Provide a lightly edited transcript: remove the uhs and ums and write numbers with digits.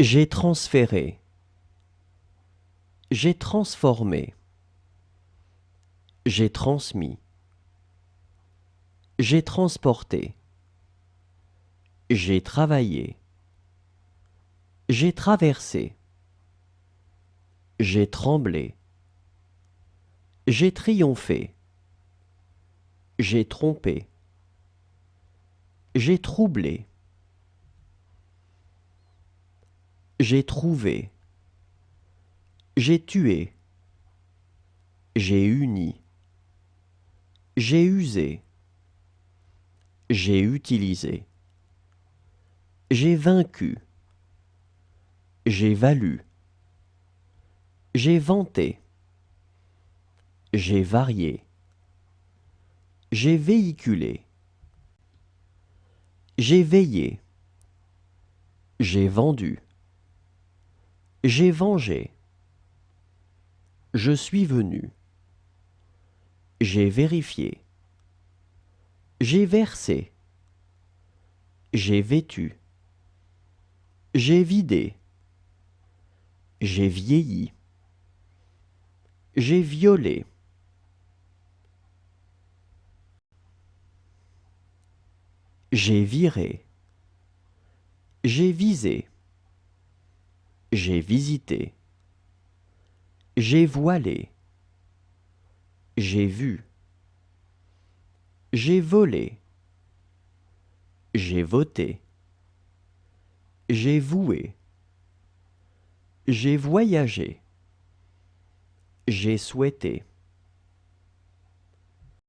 J'ai transféré. J'ai transformé. J'ai transmis. J'ai transporté. J'ai travaillé. J'ai traversé. J'ai tremblé. J'ai triomphé. J'ai trompé. J'ai troublé. J'ai trouvé. J'ai tué. J'ai uni. J'ai usé. J'ai utilisé. J'ai vaincu. J'ai valu. J'ai vanté. J'ai varié. J'ai véhiculé. J'ai veillé. J'ai vendu. J'ai vengé. Je suis venu. J'ai vérifié. J'ai versé. J'ai vêtu. J'ai vidé. J'ai vieilli. J'ai violé. J'ai viré. J'ai visé. J'ai visité. J'ai voilé. J'ai vu. J'ai volé. J'ai voté. J'ai voué. J'ai voyagé. J'ai souhaité.